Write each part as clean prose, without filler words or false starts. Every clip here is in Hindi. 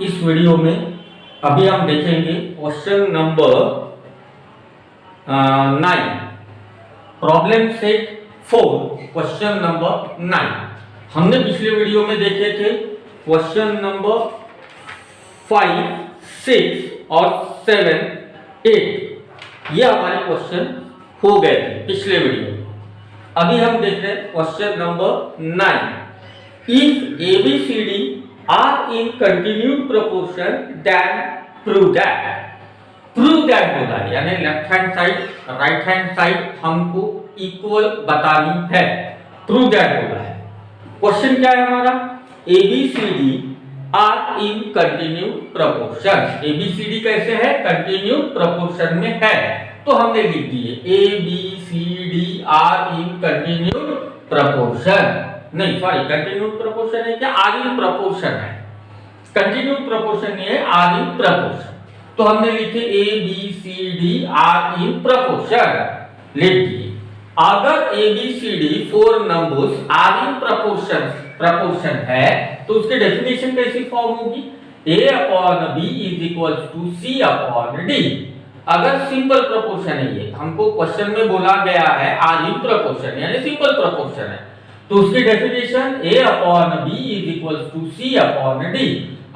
इस वीडियो में अभी हम देखेंगे question number 9, problem set 4, question number 9। हमने पिछले वीडियो में देखे थे क्वेश्चन नंबर 5, 6 और 7, 8। ये हमारे क्वेश्चन हो गए थे पिछले वीडियो में। अभी हम देख रहे हैं question number 9। If ABCD are in continued proportion then prove that बोला है, यानी left hand side right hand side हमको इक्वल बतानी है। प्रूव दैट बोला है। क्वेश्चन क्या है हमारा? ABCD are in continued proportion. ABCD कैसे है? कंटिन्यूड प्रोपोर्शन में है, तो हमने लिख दिए ABCD are in continued proportion. नहीं सॉरी, कंटिन्यूड प्रोपोर्शन है क्या? आर इन प्रोपोर्शन है। कंटिन्यूड प्रोपोर्शन नहीं है, आर इन प्रोपोर्शन। तो हमने लिखे ABCD आर इन प्रोपोर्शन, लिख दिए। अगर ABCD 4 numbers are in proportion है तो उसकी डेफिनेशन कैसी फॉर्म होगी? A/B = C/D। अगर सिंपल प्रोपोर्शन है, ये हमको क्वेश्चन में बोला गया है आर इन प्रोपोर्शन यानी सिंपल प्रोपोर्शन है, तो उसकी डेफिनेशन A/B = C/D।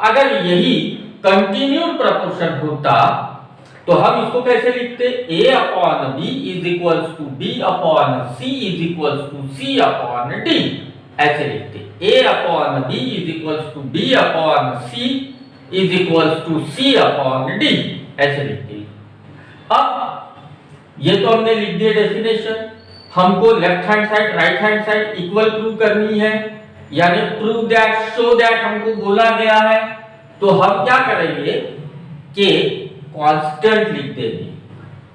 अगर यही कंटिन्यूड प्रोपोर्शन होता तो हम इसको कैसे लिखते? A/B = B/C = C/D, ऐसे लिखते। A/B = B/C = C/D, ऐसे लिखते। अब ये तो हमने लिख दिया डेफिनेशन। हमको left hand side right hand side equal prove करनी है, यानी प्रूव दैट, शो दैट हमको बोला गया है। तो हम क्या करेंगे कि कांस्टेंट लिख देंगे।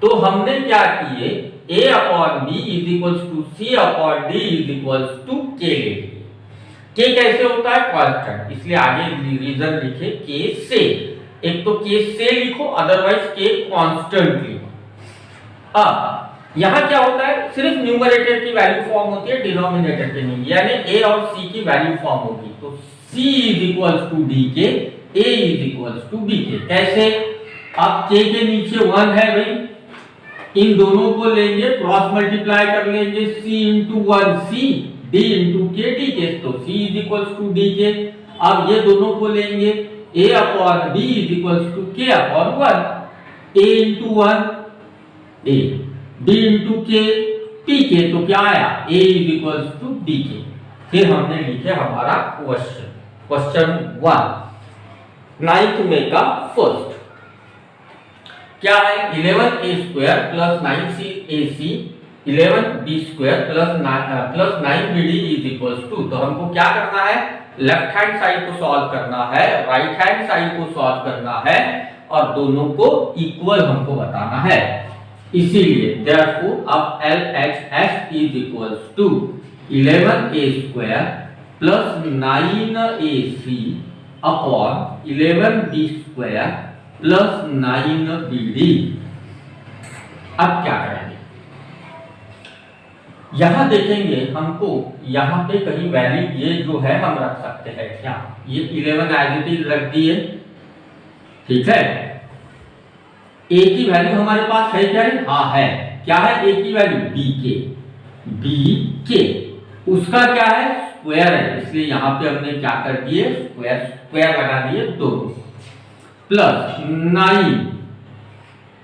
तो हमने क्या किए? A/B = C/D = K। K कैसे होता है? कांस्टेंट, इसलिए आगे रीजन लिखे K से। एक तो K से लिखो, अदरवाइज K कांस्टेंट लिखो। अब यहां क्या होता है? सिर्फ न्यूमरेटर की वैल्यू फॉर्म होती है, डिनोमिनेटर की नहीं, यानी A और C की वैल्यू फॉर्म होगी। तो C = DK, A = BK। कैसे? अब K के नीचे 1 है भाई, इन दोनों को लेंगे क्रॉस मल्टीप्लाई कर लेंगे, C × 1 C, D × K DK, तो C = DK। अब ये दोनों को लेंगे A/B = K/1, A × 1 A, D × K PK, तो क्या आया? A = DK। फिर हमने लिखे हमारा क्वेश्चन 1, 9th में का फर्स्ट क्या है? 11A² + 9AC 11B² + 9BD = तो हमको क्या करना है? लेफ्ट हैंड साइड को सॉल्व करना है, राइट हैंड साइड को सॉल्व करना है, और दोनों को इक्वल हमको बताना है। इसीलिए therefore अब LHS = 11A² + 9AC upon 11B² + 9BD। अब क्या करेंगे? यहां देखेंगे हमको, यहां पे कहीं वैल्यू ये जो है हम रख सकते हैं क्या? ये 11 एज इट इज रख दिए, ठीक है। A की वैल्यू हमारे पास है क्या? हाँ है। क्या है A की वैल्यू? BK। उसका क्या है? स्क्वायर है, इसलिए यहां पे हमने क्या कर दिए? स्क्वायर लगा दिए दोनों। प्लस 9,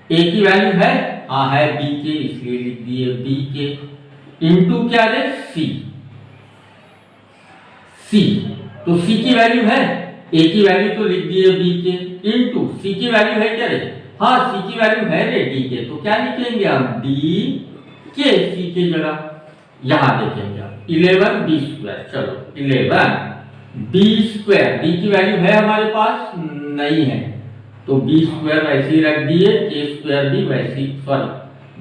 A की वैल्यू है? हाँ है BK, इसलिए लिख दिए BK। इनटू क्या है? C। तो C की वैल्यू है? A की वैल्यू तो लिख दिए BK, इनटू C की वैल्यू है क्या रे? हाँ C की वैल्यू है रे DK, तो क्या लिखेंगे हम? DK C की जगह। यहां देखेंगे 11B², चलो 11B², B की वैल्यू है हमारे पास? नहीं है, तो B² वैसे ही रख दिए, K² भी वैसे ही, सॉरी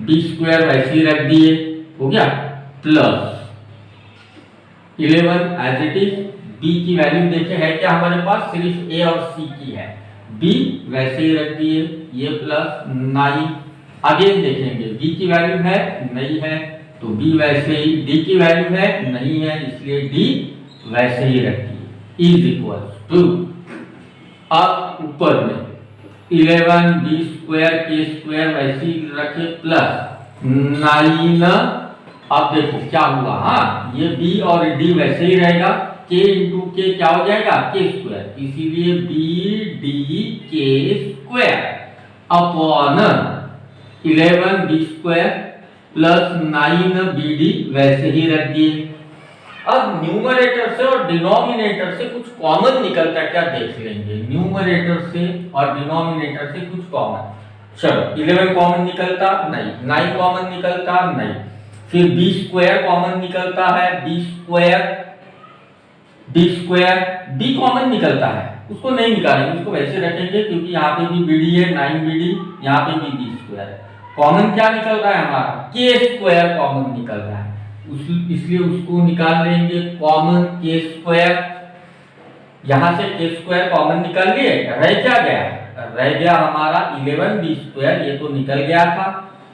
B² वैसे ही रख दिए, हो गया। Plus 11 as it is. B की वैल्यू देखे है क्या हमारे पास? सिर्फ A और C की है, B वैसे ही रख दिए, ये प्लस 9। अगेन देखेंगे B की वैल्यू है? नहीं है, तो B वैसे ही। D की वैल्यू है? नहीं है, इसलिए D वैसे ही रख दिए। इज इक्वल टू अब ऊपर में 11b² k² वैसे ही रखे प्लस 9। अब देखो क्या हुआ, हाँ ये b और d वैसे ही रहेगा, k इंटू के क्या हो जाएगा k², इसीलिए bdk² upon 11b² plus 9bd वैसे ही रख दिए। अब न्यूमरेटर से और डिनोमिनेटर से कुछ कॉमन निकलता क्या देख लेंगे। न्यूमरेटर से और डिनोमिनेटर से कुछ कॉमन, चलो 11 कॉमन निकलता नहीं, 9 कॉमन निकलता नहीं, फिर b² कॉमन निकलता है, b कॉमन निकलता है, उसको नहीं निकालेंगे, उसको वैसे रखेंगे क्योंकि यहाँ पे भी bd है 9bd, यहाँ पे भी b² है। कॉमन क्या निकल रहा है हमारा k² कॉमन निकल रहा है, इसलिए उसको निकाल लेंगे कॉमन k²। यहां से k² कॉमन निकाल लिए, रह क्या गया, रह गया हमारा 11b², ये तो निकल गया था,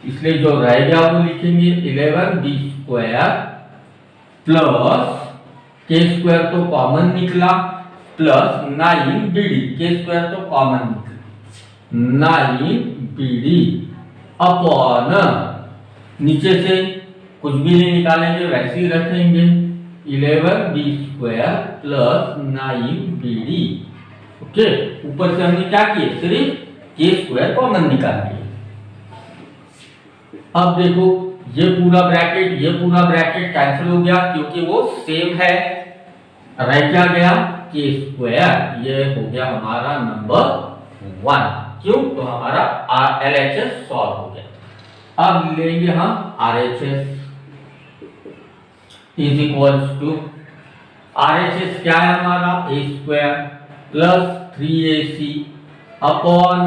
इसलिए जो रह गया वो लिखेंगे 11b² प्लस k² तो कॉमन निकला प्लस 9bd, k² तो कॉमन निकला 9bd अपॉन नीचे से कुछ भी नहीं निकालेंगे वैसे ही रखेंगे 11b² प्लस 9bd। ओके, ऊपर से हमने क्या किए, सिर्फ k² कॉमन निकाल लिए। अब देखो ये पूरा ब्रैकेट कैंसिल हो गया क्योंकि वो सेम है, रह क्या गया k², ये हो गया हमारा नंबर 1। क्यों, तो हमारा LHS सॉल्व हो गया। अब लेंगे हम RHS is equals to, RHS क्या है हमारा a² plus 3ac upon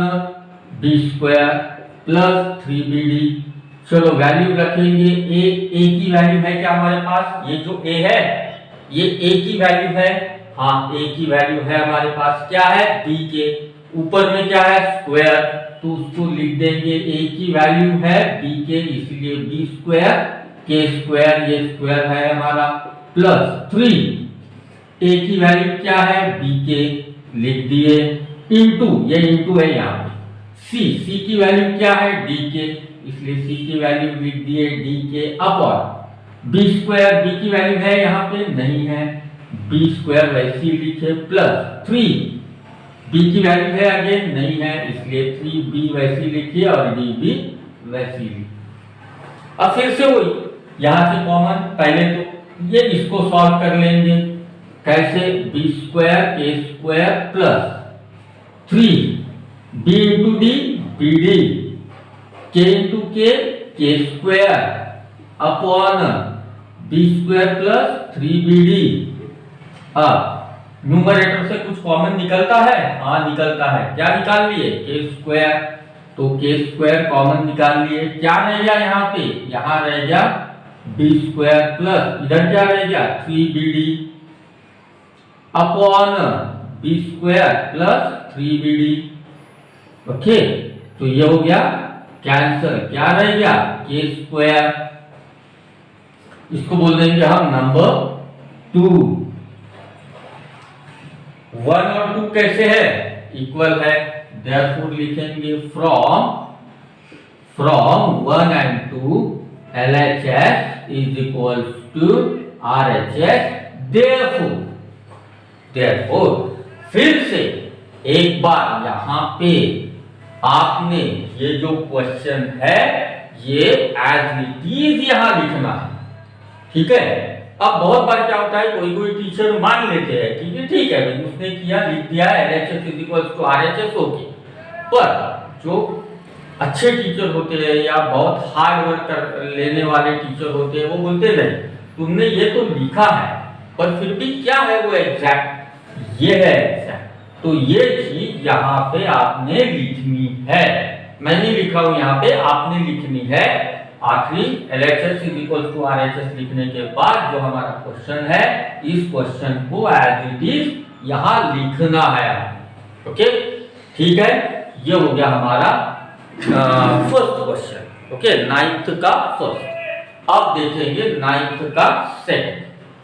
b² plus 3bd। चलो वैल्यू रखेंगे, a की वैल्यू है क्या हमारे पास, ये जो a है ये a की वैल्यू है, हाँ a की वैल्यू है हमारे पास, क्या है b के ऊपर में क्या है स्क्वायर, तो उसको लिख देंगे a की वैल्यू है b के, इसलिए b² k², ये स्क्वायर है हमारा प्लस 3, a की वैल्यू क्या है b के, लिख दिए इंटू, ये इंटू है यहाँ पे c की वैल्यू क्या है d के, इसलिए c की वैल्यू लिख दिए d के अपॉन b² b की वैल्यू है यहाँ पे नहीं है, b² वैसे ही लिखे प्लस 3, b की वैल्यू है अगेन नहीं है, इसलिए 3b वैसे ही लिखिए और d भी वैसे ही लिखिए। अब फिर से वही यहां से कॉमन, पहले तो ये इसको सॉल्व कर लेंगे, कैसे b² k² plus 3 b into d bd k into k k² upon b² plus 3bd। अब न्यूमरेटर से कुछ कॉमन निकलता है, हाँ निकलता है, क्या निकाल लिए k², तो k² कॉमन निकाल लिए, क्या रह गया यहाँ पे, यहाँ रह गया b² प्लस इधर क्या रह गया 3bd upon b² plus 3bd। Okay, तो ये हो गया कैंसल, क्या रह गया k², इसको बोल देंगे हम नंबर 2। 1 और 2 कैसे है, इक्वल है, देयरफॉर लिखेंगे from 1 and 2 LHS is equals to RHS। therefore फिर से एक बार यहाँ पे आपने ये जो क्वेश्चन है ये एज इट इज यहाँ लिखना है, ठीक है। अब बहुत बार क्या होता है, कोई टीचर मान लेते हैं कि ठीक है भाई उसने किया, लिख दिया LHS is equals to RHS, okay, पर जो अच्छे टीचर होते हैं या बहुत हार्ड वर्क कर लेने वाले टीचर होते हैं वो बोलते नहीं तुमने ये तो लिखा है पर फिर भी क्या है वो एग्जैक्ट, ये है एग्जैक्ट, तो ये चीज यहाँ पे आपने लिखनी है, मैं नहीं लिखा हूं यहाँ पे, आपने लिखनी है। आखिरी LHS is equals to RHS लिखने के बाद जो हमारा क्वेश्चन है इस क्वेश्चन को एज इट इज यहाँ लिखना है, ओके ठीक है। ये हो गया हमारा फर्स्ट क्वेश्चन, ओके 9th का फर्स्ट। अब देखेंगे 9th का सेकंड।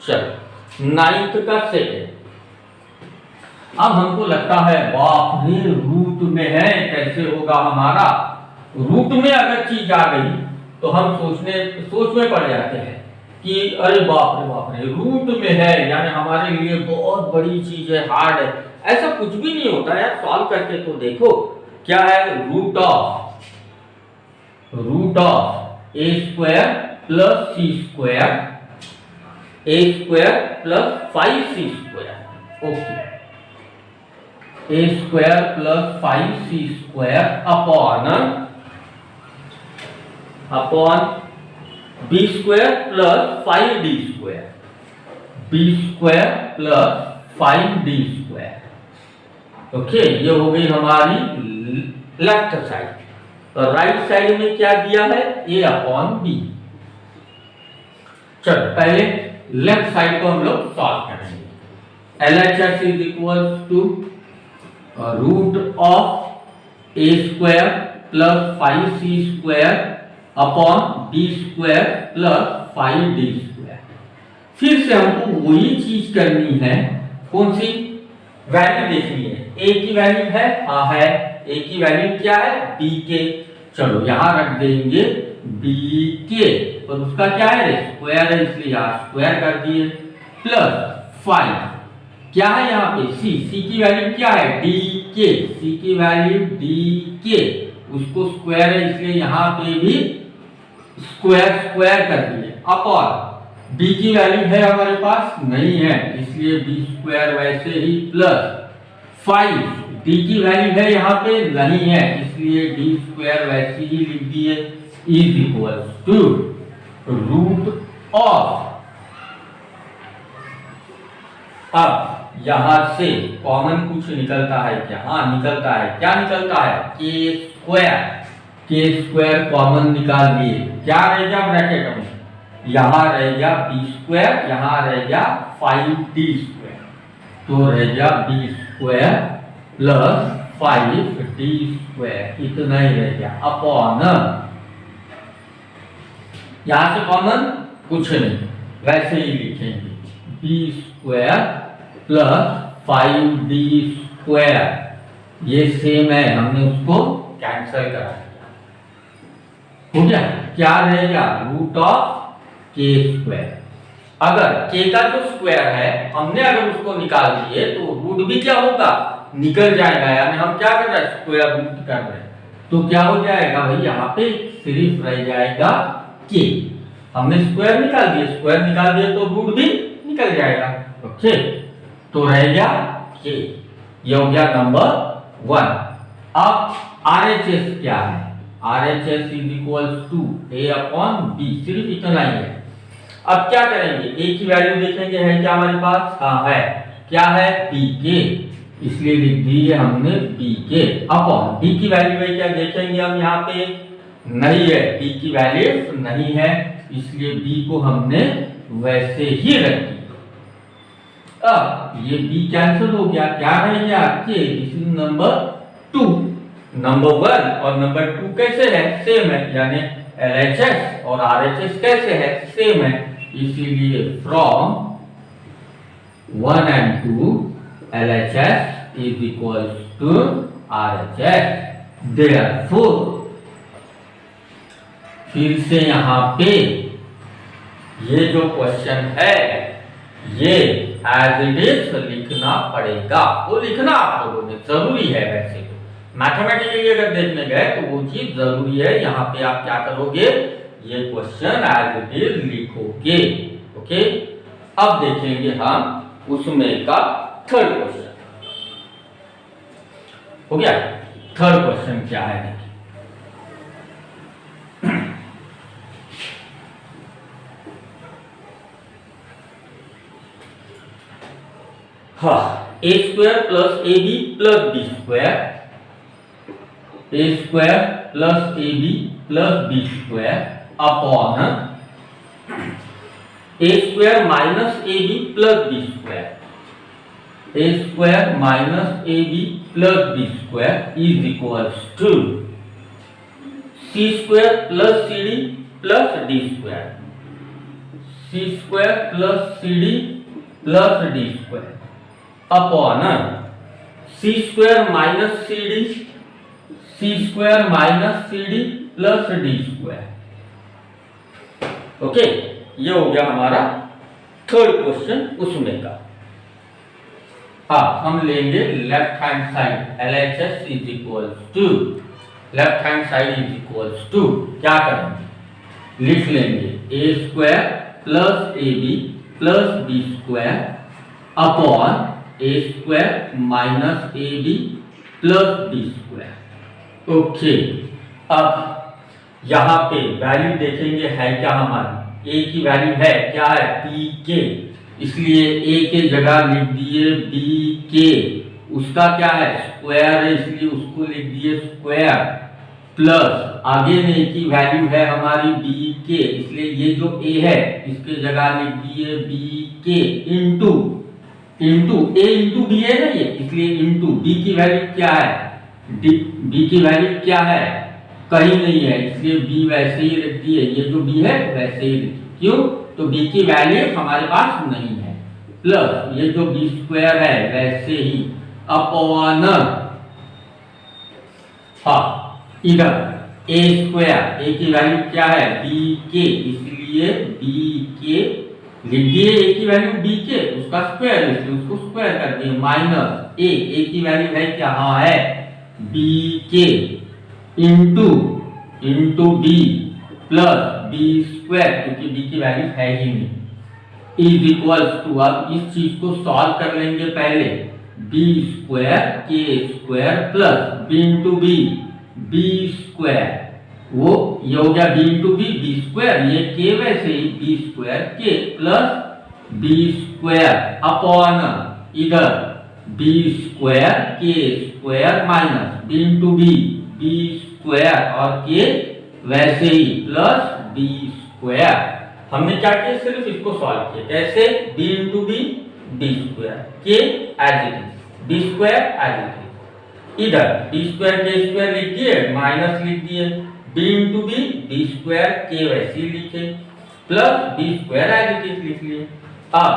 चलो 9th का सेकंड, अब हमको लगता है बाप रे रूट में है, कैसे होगा हमारा। रूट में अगर चीज आ गई तो हम सोच में पड़ जाते हैं कि अरे बाप रे रूट में है, यानी हमारे लिए बहुत बड़ी चीज है, हार्ड है। ऐसा कुछ भी नहीं होता यार, सॉल्व करके तो देखो। क्या है, root of A square plus C square, A square plus 5c square, okay, A square plus 5c square upon B square plus 5d square, B square plus 5d square. Okay, ये हो गई हमारी लेफ्ट साइड। तो राइट साइड में क्या दिया है, a अपॉन बी। चलो पहले लेफ्ट साइड को हम लोग सॉल्व करेंगे। LHS is equal to root of A square plus 5c square upon B square plus 5d square. फिर से हमको वही चीज करनी है, कौन सी वैल्यू देखनी है। ए की वैल्यू है, हाँ है, ए की वैल्यू क्या है, बी के। चलो यहां रख देंगे बी के, और उसका क्या है, स्क्वायर है, इसलिए यहां स्क्वायर कर दिए, प्लस 5 क्या है यहाँ पे, सी की वैल्यू क्या है, डी के, सी की वैल्यू डी के, उसको स्क्वायर है इसलिए यहाँ पे भी स्क्वायर कर दिए, अपॉन बी की वैल्यू है हमारे पास नहीं है इसलिए बी स्क्वायर वैसे ही, प्लस 5 डी की वैल्यू है यहाँ पे नहीं है इसलिए डी स्क्वायर वैसे ही लिख दिए, is equal to root of. अब यहां से कॉमन कुछ निकलता है क्या, हाँ निकलता है, क्या निकलता है, के स्क्वायर कॉमन निकाल लिए, क्या रह गया ब्रैकेट में, यहां रह गया बी स्क्वायर, यहां रह गया 5d स्क्वायर, तो रह गया B square plus 5d square, इतना ही रह गया, अपॉन यहां से कॉमन कुछ नहीं, वैसे ही लिखेंगे B square plus 5d square, ये सेम है, हमने उसको कैंसिल करा दिया, हो गया, क्या रहेगा, रूट ऑफ के स्क्वायर। अगर के का जो स्क्वायर है हमने अगर उसको निकाल दिए तो रूट भी क्या होगा, निकल जाएगा, यानी हम क्या कर रहे हैं, स्क्वायर रूट कर रहे हैं, तो क्या हो जाएगा भाई, यहाँ पे सिर्फ रह जाएगा के, हमने स्क्वायर निकाल दिए तो रूट भी निकल जाएगा, ओके, तो रह गया के, ये हो गया नंबर 1। अब RHS क्या है, RHS is equal to A upon B, सिर्फ इतना ही है। अब क्या करेंगे, ए की वैल्यू देखेंगे है क्या हमारे पास, हाँ है, क्या है, बी के, इसलिए लिख दिए हमने बी के, अपॉन बी की वैल्यू है क्या देखेंगे हम, यहाँ पे नहीं है, बी की वैल्यू नहीं है इसलिए बी को हमने वैसे ही रख दिया। अब ये b कैंसिल हो गया, क्या रह गया, के, दिस इज नंबर 2, नंबर 1 और नंबर 2 कैसे है, सेम है, यानी LHS और RHS कैसे है, सेम है, इसीलिए from 1 and 2 LHS is equal to RHS, therefore फिर से यहाँ पे ये जो क्वेश्चन है ये एज इट इज लिखना पड़ेगा, वो लिखना आप लोगों ने जरूरी है, वैसे तो मैथमेटिकली अगर देखने गए तो वो चीज जरूरी है, यहाँ पे आप क्या करोगे, ये क्वेश्चन एज इट इज लिखोगे, ओके। अब देखेंगे हम उसमें का थर्ड क्वेश्चन, हो गया, थर्ड क्वेश्चन क्या है, हाँ, A square plus A B plus B square, A square plus A B plus B square upon A square minus A B plus B square, A square minus A B plus B square is equal to C square plus C D plus D square, C square plus C D plus D square upon C square minus C D, C square minus C D plus D square. Okay, ये हो गया हमारा थर्ड क्वेश्चन उसमें का। हम लेंगे left hand side, LHS is equals to, left hand side is equals to क्या करेंगे, लिख लेंगे A square plus A B plus B square upon A square minus A B plus B square. Okay, अब यहाँ पे वैल्यू देखेंगे है क्या हमारी, ए की वैल्यू है क्या है पी के, इसलिए ए के जगह लिख दिए बी के, उसका क्या है स्क्वायर है इसलिए उसको लिख दिए स्क्वायर, प्लस आगे में ए की वैल्यू है हमारी बी के, इसलिए ये जो ए है इसके जगह लिख दिए बी के इंटू इंटू ए इंटू बी है ना ये, इसलिए इंटू बी की वैल्यू क्या है, बी की वैल्यू क्या है कहीं नहीं है, इसलिए बी वैसे ही रख दिए, ये जो बी है वैसे ही रखिए, क्यों तो बी की वैल्यू हमारे पास नहीं है, प्लस ये जो बी स्क्वायर है वैसे ही अपॉन इधर ए स्क्वायर, ए की वैल्यू क्या है बी के, इसलिए बी के लिख दिए, ए की वैल्यू बी के उसका स्क्वायर इसलिए उसको स्क्वायर कर दिए, माइनस ए की वैल्यू है क्या, हाँ है B K into into B plus B square, क्योंकि बी की वैल्यू है ही नहीं, इज इक्वल्स टू, अब इस चीज को सॉल्व कर लेंगे पहले, बी स्क्वायर के square plus B into B B square, वो ये हो गया B into B B square, ये के वैसे ही बी स्क्वायर के प्लस बी स्क्वायर अपॉन इधर बी स्क्वायर के square minus B into B B square और के वैसे ही प्लस बी स्क्वायर। हमने क्या किया सिर्फ इसको सॉल्व किया, कैसे B into B B square के as it is, B square as it is, इधर बी स्क्वायर के स्क्वायर लिख दिए माइनस लिख दिए, B into B B square के वैसे ही लिखे plus B square as it is लिख लिए। अब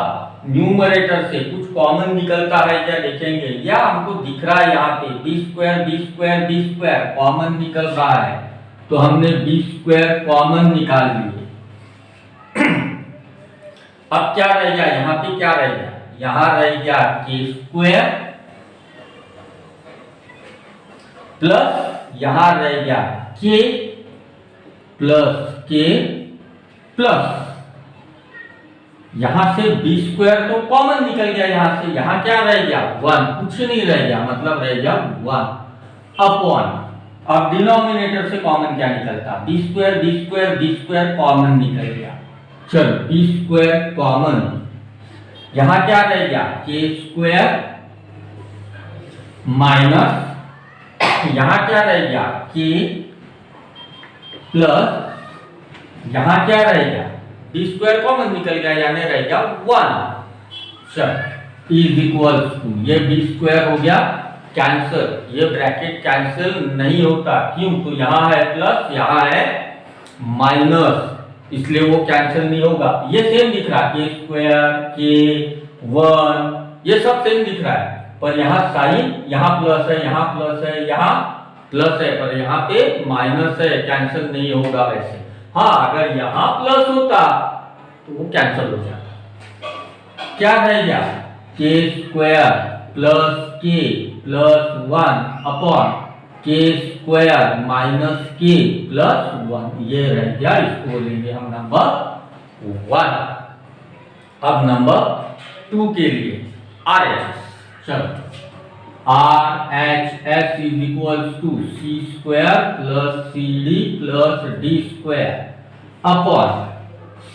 न्यूमरेटर से कुछ कॉमन निकलता है क्या देखेंगे, या हमको दिख रहा है यहाँ पे बी स्क्वायर कॉमन निकल रहा है, तो हमने बी स्क्वायर कॉमन निकाल लिए। अब क्या रह गया यहाँ पे, क्या रह गया, यहाँ रह गया के स्क्वायर प्लस यहाँ रह गया के प्लस यहां से बी स्क्वायर तो कॉमन निकल गया यहां से, यहां क्या रह गया 1, कुछ नहीं रह गया, मतलब रह गया 1 अपॉन, अब डिनोमिनेटर से कॉमन क्या निकलता, बी स्क्वायर कॉमन निकल गया, चलो बी स्क्वायर कॉमन, यहां क्या रह गया के स्क्वायर माइनस यहां क्या रह गया के प्लस यहां क्या रह गया बी स्क्वायर कॉमन निकल गया यानी रह गया 1, चल इज इक्वल टू, ये बी स्क्वायर हो गया कैंसिल, ये ब्रैकेट कैंसिल नहीं होता, क्यों तो यहाँ है प्लस यहाँ है माइनस, इसलिए वो कैंसिल नहीं होगा, ये सेम दिख रहा है के स्क्वायर के 1 ये सब सेम दिख रहा है, पर यहाँ साइन यहाँ प्लस है यहाँ प्लस है यहाँ प्लस है, पर यहाँ पे माइनस है, कैंसिल नहीं होगा वैसे। हाँ अगर यहाँ प्लस होता तो वो कैंसिल हो जाता, क्या रह गया के स्क्वायर प्लस के प्लस 1 अपॉन के स्क्वायर माइनस के प्लस 1, ये रह गया, इसको लेंगे हम नंबर 1। अब नंबर 2 के लिए RHS, चलो RHS is equal to C square plus C D plus D square upon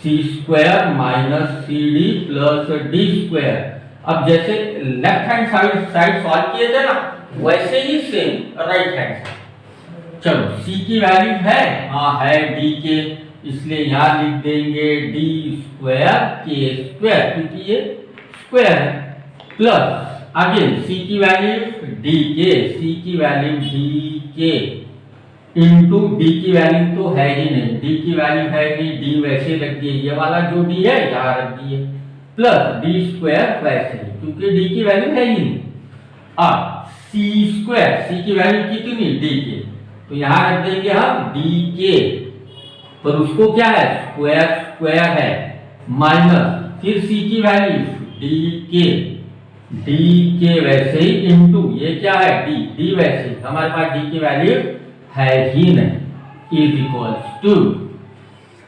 C square minus C D plus D square. अब जैसे लेफ्ट हैंड साइड सॉल्व किए थे ना वैसे ही सेम राइट हैंड साइड। चलो सी की वैल्यू है, हाँ है डी के, इसलिए यहां लिख देंगे डी स्क्वायर के स्क्वायर, क्योंकि ये स्क्वायर है, प्लस अगेन सी की वैल्यू डी के, सी की वैल्यू डी के इंटू डी की वैल्यू तो है ही नहीं, डी की वैल्यू है नहीं, डी वैसे रख दिए, ये वाला जो डी है यहाँ रख दिए, प्लस डी स्क्वायर वैसे ही, क्योंकि डी की वैल्यू है ही नहीं। अब सी स्क्वायर, सी की वैल्यू कितनी, डी के, तो यहां रख देंगे हम डी के, पर उसको क्या है, स्क्वायर स्क्वायर है, माइनस फिर सी की वैल्यू डी के वैसे ही इनटू ये क्या है डी, डी वैसे ही हमारे पास डी की वैल्यू है ही नहीं, इज इक्वल्स टू,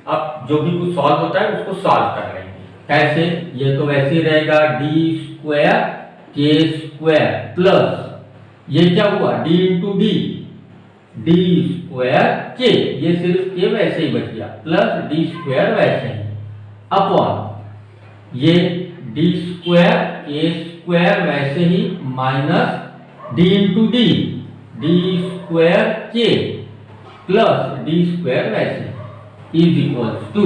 अब जो भी कुछ सॉल्व होता है उसको सॉल्व कर लेंगे। कैसे, ये तो वैसे ही रहेगा डी स्क्वायर के स्क्वायर प्लस ये क्या हुआ D into D, D square के, ये सिर्फ के वैसे ही बच गया, प्लस डी स्क्वायर वैसे ही अपॉन ये डी स्क्वायर के स्क्वायर वैसे ही minus D into D, D square के प्लस डी स्क्वायर वैसे इज इक्वल्स टू,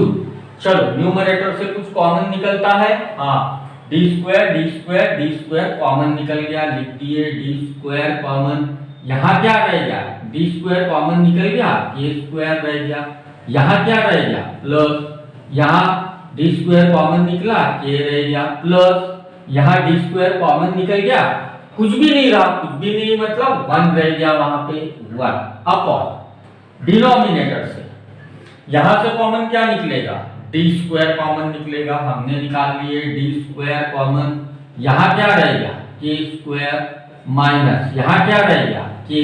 चलो न्यूमरेटर से कुछ कॉमन निकलता है, हाँ डी स्क्वायर कॉमन निकल गया, लिख दिए डी स्क्वायर कॉमन, यहाँ क्या रह गया डी स्क्वायर कॉमन निकल गया, के स्क्वायर रह गया, यहाँ क्या रह गया प्लस, यहाँ डी स्क्वायर कॉमन निकला, के रह गया प्लस, यहाँ डी स्क्वायर कॉमन निकल गया, कुछ भी नहीं रहा, कुछ भी नहीं मतलब 1 रह गया वहां पे 1 अपॉन डिनोमिनेटर से, यहां से कॉमन क्या निकलेगा डी स्क्वायर कॉमन निकलेगा, हमने निकाल लिए डी स्क्वायर कॉमन, यहाँ क्या रहेगा के स्क्वायर माइनस यहाँ क्या रहेगा के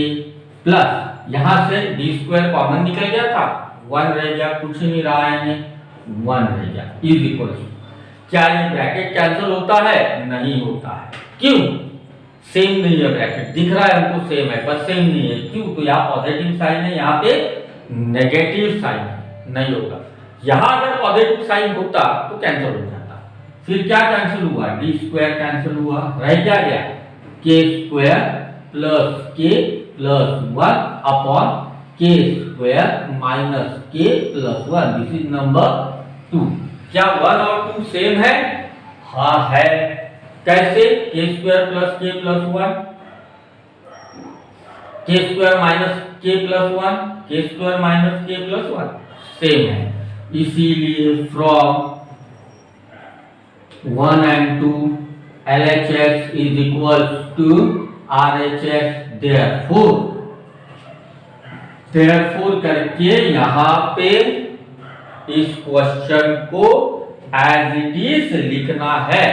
प्लस, यहाँ से डी स्क्वायर कॉमन निकल गया था 1 रह गया, कुछ नहीं रहा है 1 रह गया, इज इक्वल टू, क्या ये ब्रैकेट कैंसिल होता है, नहीं होता है, क्यों, सेम नहीं है ब्रैकेट, दिख रहा है हमको सेम है पर सेम नहीं है, क्यों, तो यहाँ पॉजिटिव साइन है, यहाँ पे नेगेटिव साइन है, नहीं होगा, यहां अगर पॉजिटिव साइन होता तो कैंसिल हो जाता, फिर क्या कैंसिल हुआ डी स्क्वायर कैंसिल हुआ, रह क्या गया के स्क्वायर प्लस 1 अपॉन के स्क्वायर माइनस के प्लस 1, दिस इज नंबर 2, क्या 1 और 2 सेम है, हाँ है, कैसे के स्क्वायर प्लस के प्लस 1, के स्क्वायर माइनस के प्लस 1, के स्क्वायर माइनस के प्लस 1 सेम है, इसीलिए from 1 and 2 LHS is equals to RHS, therefore करके यहाँ पे इस क्वेश्चन को एज इट इज लिखना है,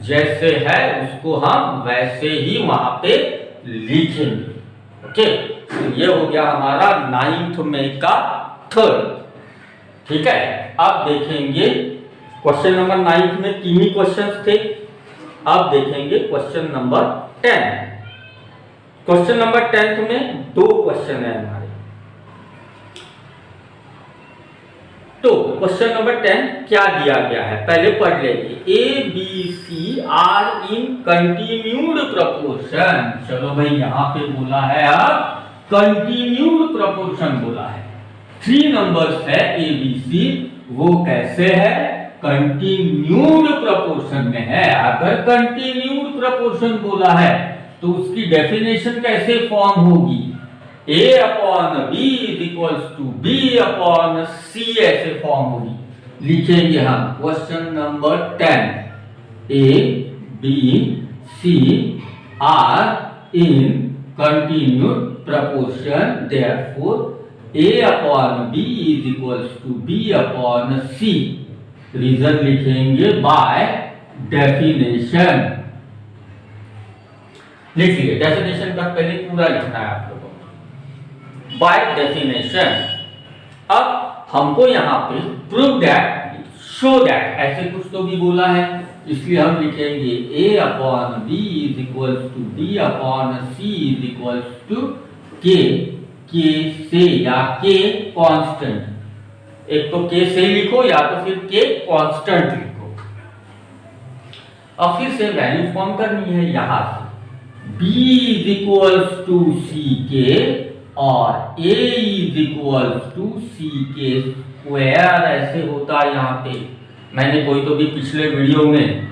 जैसे है उसको हम वैसे ही वहां पे लिखेंगे, ओके, तो ये हो गया हमारा 9th में का थर्ड, ठीक है। अब देखेंगे क्वेश्चन नंबर 9 में 3 ही क्वेश्चंस थे, अब देखेंगे क्वेश्चन नंबर 10, क्वेश्चन नंबर 10 में 2 क्वेश्चन है हमारे, तो क्वेश्चन नंबर 10 क्या दिया गया है पहले पढ़ लेंगे, A B C are in continued proportion, चलो भाई यहाँ पे बोला है अब कंटिन्यूड प्रपोर्शन बोला है, 3 नंबर्स है ए बी सी, वो कैसे है कंटिन्यूड प्रपोर्शन में है, अगर कंटिन्यूड प्रपोर्शन बोला है तो उसकी डेफिनेशन कैसे फॉर्म होगी, a upon b is equals to b upon c ऐसे फॉर्म होगी, लिखेंगे हम question number 10, a b c are in continued proportion, therefore a upon b is equals to b upon c, reason लिखेंगे बाय डेफिनेशन, लिख लिए, डेफिनेशन का पहले पूरा लिखना है आप लोगों को, बाय डेफिनेशन, अब हमको यहाँ पे प्रूव दैट, शो दैट ऐसे कुछ तो भी बोला है, इसलिए हम लिखेंगे a upon b is equals to b upon c is equals to k, k से या k कांस्टेंट, एक तो k से लिखो या तो फिर k कांस्टेंट लिखो, अब फिर से वैल्यू फॉर्म करनी है, यहां से b इज इक्वल्स टू सी के और a इज इक्वल्स टू सी के स्क्वायर ऐसे होता है, यहाँ पे मैंने कोई तो भी पिछले वीडियो में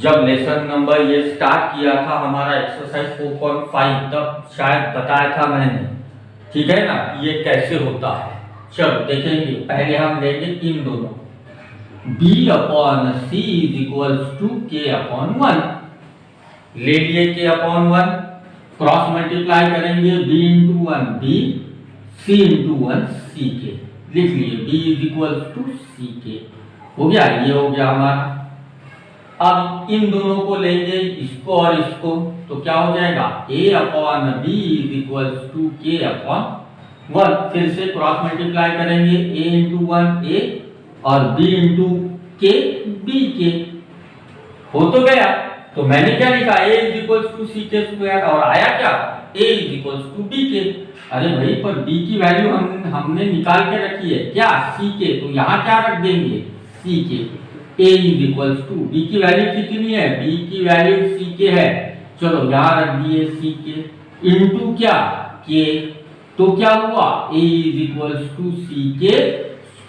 जब लेसन नंबर ये स्टार्ट किया था हमारा एक्सरसाइज 4.5 तब शायद बताया था मैंने, ठीक है ना, ये कैसे होता है, चलो देखेंगे, पहले हम लेंगे इन दोनों, b upon c is equals to k upon 1, ले लिए k अपॉन 1, क्रॉस मल्टीप्लाई करेंगे b into 1 b, c into 1 c K, लिख लिए b is equal to c K. हो गया, ये हो गया हमारा। अब इन दोनों को लेंगे, इसको और इसको, तो क्या हो जाएगा a upon b is equal to k upon 1। फिर से क्रॉस मल्टीप्लाई करेंगे, a इंटू 1 a और b इंटू k b के। हो तो गया, तो मैंने क्या लिखा a is equal to c K square, और आया क्या a is equal to b K. अरे भाई पर b की वैल्यू हमने निकाल के रखी है क्या, c के, तो यहाँ क्या रख देंगे c K. a is equal to, b की वैल्यू कितनी है, b की वैल्यू c के है, चलो यहाँ रख दिए c के इंटू क्या k, तो क्या हुआ a is equal to c K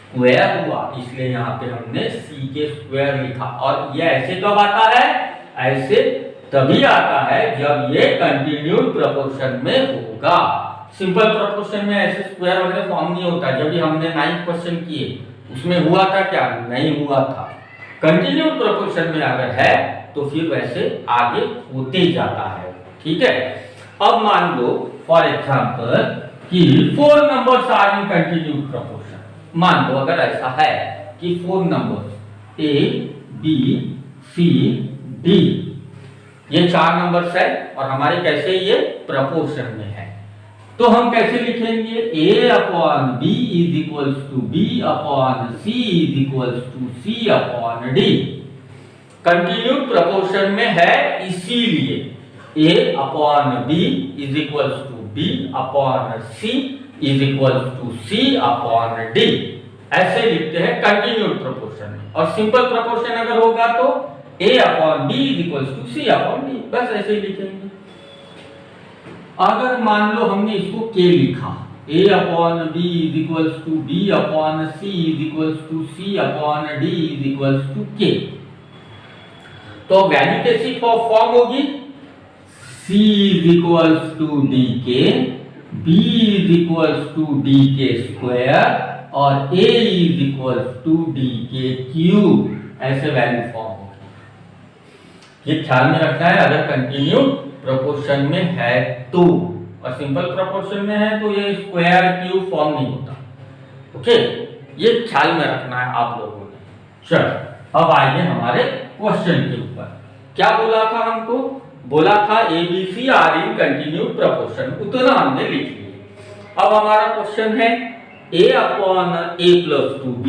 square हुआ, इसलिए यहाँ पे हमने c के स्क्वायर लिखा। और ये ऐसे कब आता है, ऐसे तभी आता है जब ये कंटिन्यूड प्रोपोर्शन में होगा। सिंपल प्रोपोर्शन में ऐसे स्क्वायर वगैरह फॉर्म नहीं होता। जब भी हमने 9th क्वेश्चन किए उसमें हुआ था क्या, नहीं हुआ था। कंटिन्यूड प्रोपोर्शन में अगर है तो फिर वैसे आगे होते जाता है, ठीक है। अब मान लो फॉर एग्जांपल कि 4 numbers are in continued proportion. मान लो अगर ऐसा है कि 4 numbers a b c d, ये 4 नंबर्स है और हमारे कैसे ये प्रोपोर्शन में है, तो हम कैसे लिखेंगे a upon b is equal to b upon c is equal to c upon d। Continued proportion में है इसीलिए a upon b is equal to b upon c is equal to c upon d, ऐसे लिखते हैं कंटिन्यूड प्रोपोर्शन में। और सिंपल प्रोपोर्शन अगर होगा तो a upon b is equal to c upon d, बस ऐसे ही लिखेंगे। अगर मान लो हमने इसको k लिखा, a upon b is equal to b upon c is equal to c upon d is equal to k, तो वैल्यू कैसी फॉर्म होगी, c is equal to d K, b is equal to d K square और a is equal to d K cube, ऐसे वैल्यू फॉर्म होगी। ये ख्याल में रखना है अगर कंटिन्यूड प्रोपोर्शन में है तो, और सिंपल प्रोपोर्शन में है तो ये स्क्वायर क्यूब फॉर्म नहीं होता। ओके, ये ख्याल में रखना है आप लोगों ने। चलो अब आइए हमारे क्वेश्चन के ऊपर। क्या बोला था हमको, बोला था ABC are in continued proportion, उतना हमने लिख लिया। अब हमारा क्वेश्चन है a upon a plus 2b,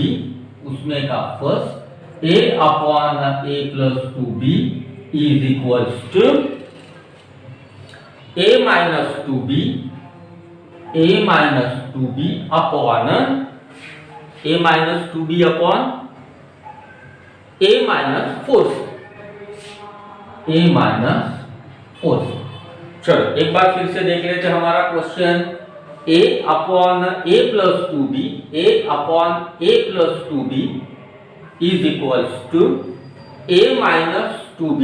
उसमें का first a upon a plus 2b is equal to a minus 2b upon a minus 2b upon a minus 4, a minus 4। चलो एक बार फिर से देख लेते हैं हमारा question. a upon a plus 2b, a upon a plus 2b is equal to a minus 2b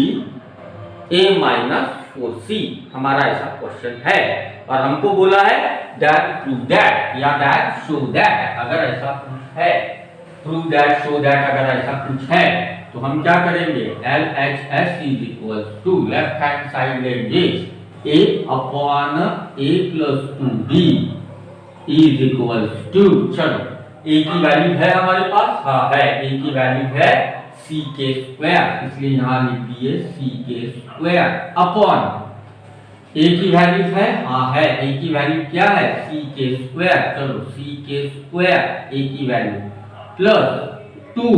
a minus 4c, हमारा ऐसा क्वेश्चन है। और हमको बोला है दैट प्रूव दैट या दैट शो दैट, अगर ऐसा कुछ है, प्रूव दैट शो दैट अगर ऐसा कुछ है तो हम क्या करेंगे, LHS is equal to left hand side लेंगे a upon a plus 2b is equal to, चलो a की वैल्यू है हमारे पास, हाँ है, a की वैल्यू है c के स्क्वायर, इसलिए यहां लिख दिए c K square upon a की वैल्यू है, हाँ है, a की वैल्यू क्या है c के स्क्वायर, चलो c के स्क्वायर a की वैल्यू प्लस 2,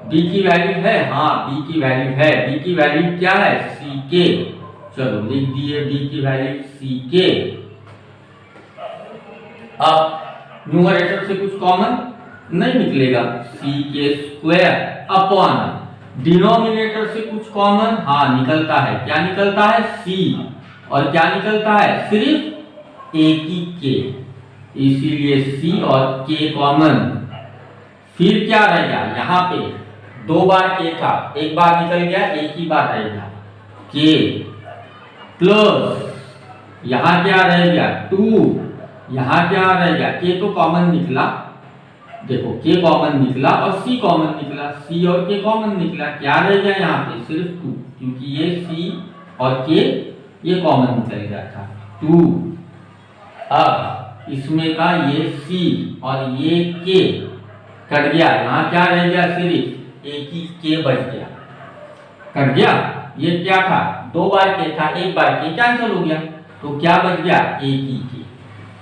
b की वैल्यू है, हाँ b की वैल्यू है, b की वैल्यू क्या है c के, चलो लिख दिए b की वैल्यू c के। अब न्यूमरेटर से कुछ कॉमन नहीं निकलेगा, c K square upon denominator से कुछ कॉमन, हाँ निकलता है, क्या निकलता है c, और क्या निकलता है सिर्फ a की k, इसीलिए c और k कॉमन। फिर क्या रहेगा, यहाँ पे 2 बार k था, एक बार निकल गया, एक ही बार रहेगा k प्लस यहाँ क्या रहेगा 2, यहाँ क्या रहेगा k तो कॉमन निकला, देखो k कॉमन निकला और c कॉमन निकला, c और k कॉमन निकला, क्या रहेगा यहाँ पे सिर्फ 2, क्योंकि ये c और k ये कॉमन निकल गया था 2। अब इसमें का ये C और ये K कट गया, यहाँ क्या रह गया, सिर्फ एक ही K बच गया, कट गया। ये क्या था, 2 बार K था, 1 बार K कैंसिल हो गया, तो क्या बच गया, एक ही K।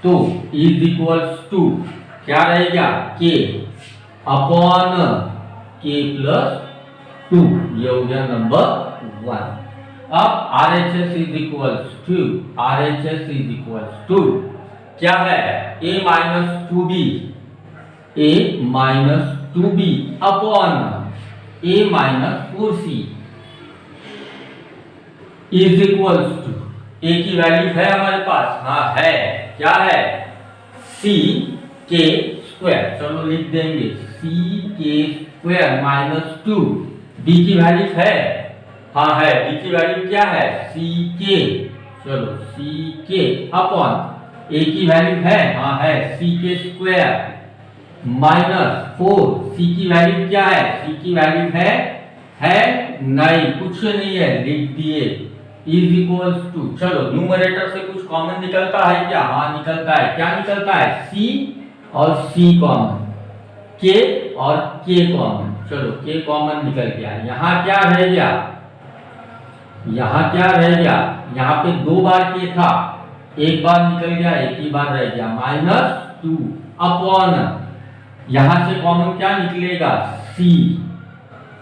तो इज इक्वल्स टू क्या रहेगा, K अपॉन K प्लस 2, ये हो गया नंबर 1। अब RHS is equals to, RHS is equals to क्या है, A minus 2B, A minus 2B upon A minus 4C is equals to, A की वैल्यू है हमारे पास, हाँ है, क्या है, C K स्क्वायर, चलो लिख देंगे C K square minus 2, B की वैल्यू है, हाँ है, B की वैल्यू क्या है, C K, चलो C K अपॉन A की वैल्यू है, हाँ है, C K square minus 4, C की वैल्यू क्या है, C की वैल्यू है नहीं, कुछ नहीं है, लिख दिए इज इक्वल्स टू, चलो न्यूमरेटर से कुछ कॉमन निकलता है क्या, हाँ निकलता है, क्या निकलता है, C और C कॉमन, K और K कॉमन, चलो K कॉमन निकल गया। यहाँ क्या रह गया, यहाँ क्या रह गया, यहाँ पे 2 बार K था, 1 बार निकल गया, एक ही बार रह गया, माइनस 2 अपॉन, यहाँ से कॉमन क्या निकलेगा, C,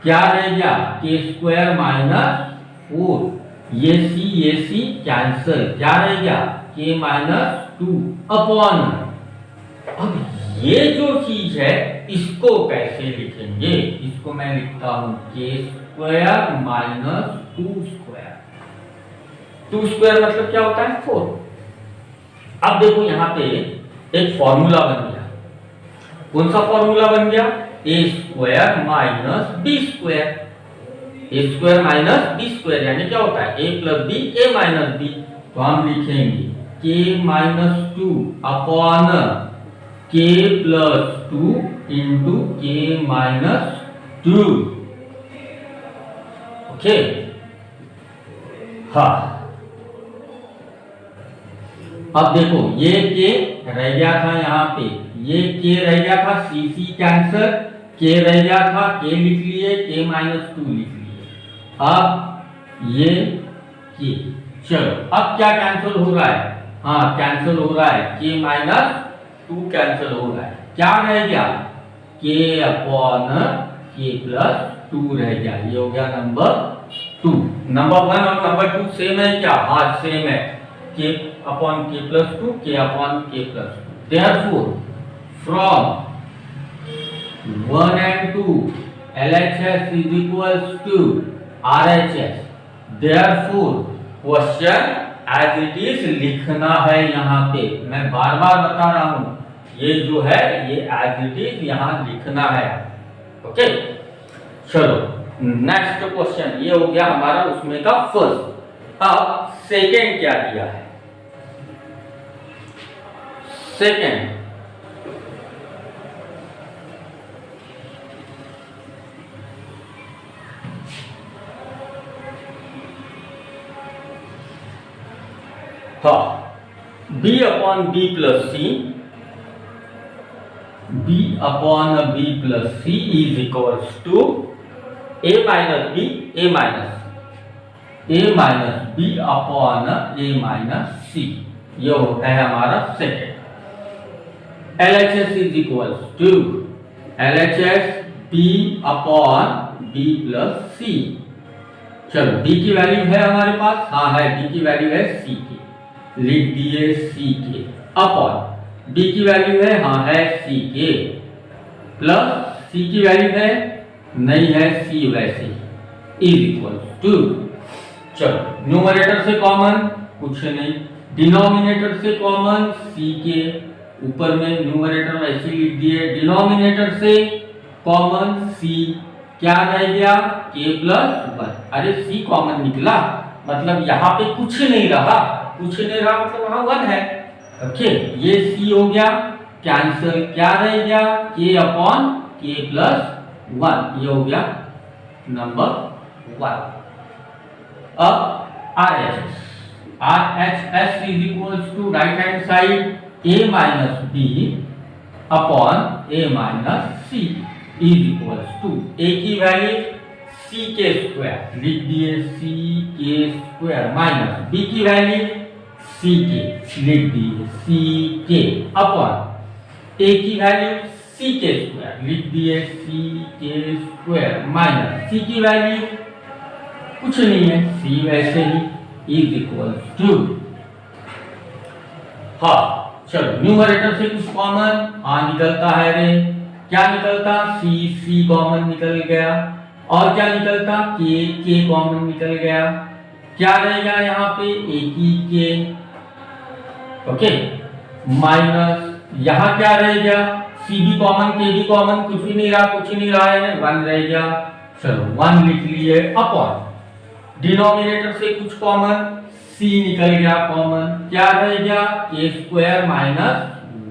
क्या रह गया, K स्क्वायर माइनस 4, ये C कैंसिल, क्या रह गया, K माइनस 2 अपॉन, अब ये जो चीज है इसको कैसे लिखेंगे, इसको मैं लिखता हूं K square minus 2 square, 2 square मतलब क्या होता है, 4। अब देखो यहाँ पे एक फॉर्मूला बन गया, कौन सा फॉर्मूला बन गया, A square minus B square, A square minus B square यानी क्या होता है, A plus B A minus B, तो हम लिखेंगे K minus 2 upon K plus 2 into K minus 2, okay, हाँ। अब देखो ये K रह गया था, यहाँ पे ये K रह गया था, C कैंसर, K रह गया था, K लिख लिए, K माइनस 2 लिख लिए, अब ये K, चलो अब क्या कैंसिल हो रहा है, हाँ कैंसिल हो रहा है, K माइनस 2 कैंसिल हो रहा है, क्या रह गया, K अपॉन K प्लस 2 रह गया, ये हो गया नंबर 2। नंबर 1 और नंबर 2 सेम है क्या, हाँ सेम है, K upon K plus 2, K upon K plus 2, therefore from 1 and 2 LHS is equals to RHS, therefore question as it is लिखना है, यहाँ पे मैं बार बार बता रहा हूं, ये जो है ये एज इट इज यहाँ लिखना है, ओके। चलो नेक्स्ट क्वेश्चन, ये हो गया हमारा उसमें का फर्स्ट। अब सेकेंड क्या दिया है, second B upon B plus C, B upon B plus C is equals to A minus B, A minus B upon A minus C, ये होता है हमारा second. LHS is equals to LHS B upon B plus C, चलो B की वैल्यू है हमारे पास, हाँ है, B की वैल्यू है C की, लिख दिए C के अपॉन B की वैल्यू है, हाँ है C के, प्लस C की वैल्यू है, नहीं है C वैसे, इज इक्वल टू, चलो न्यूमरेटर से कॉमन कुछ नहीं, डिनोमिनेटर से कॉमन C के, ऊपर में न्यूमरेटर वैसे लिख दिए, डिनोमिनेटर से कॉमन C, क्या रह गया K प्लस 1, अरे C कॉमन निकला, मतलब यहाँ पे कुछ नहीं रहा, कुछ नहीं रहा मतलब वहां 1 है, ओके, ये C हो गया कैंसिल, क्या रह गया K अपॉन K प्लस 1, ये हो गया नंबर 1। अब RHS RHS is equals to right hand side A minus B upon A minus C is equals to A की वैल्यू C के स्क्वायर लिख दिए, C K square minus B की वैल्यू C के लिख दिए, C के अपॉन A की वैल्यू C के स्क्वायर लिख दिए, C K square minus C की वैल्यू कुछ नहीं है, C वैसे ही इज इक्वल टू, हाँ चलो न्यूमरेटर से कुछ कॉमन निकलता है रे, क्या निकलता, C कॉमन निकल गया, और क्या निकलता, K कॉमन निकल गया, क्या रहेगा यहाँ पे एक ही K, ओके माइनस यहाँ क्या रहेगा, CB कॉमन KB कॉमन कुछ भी नहीं रहा, कुछ नहीं रहा है, 1 रह गया, चलो 1 लिख लिए, अपॉन डिनोमिनेटर से कुछ कॉमन C निकल गया कॉमन, क्या रह गया K स्क्वायर माइनस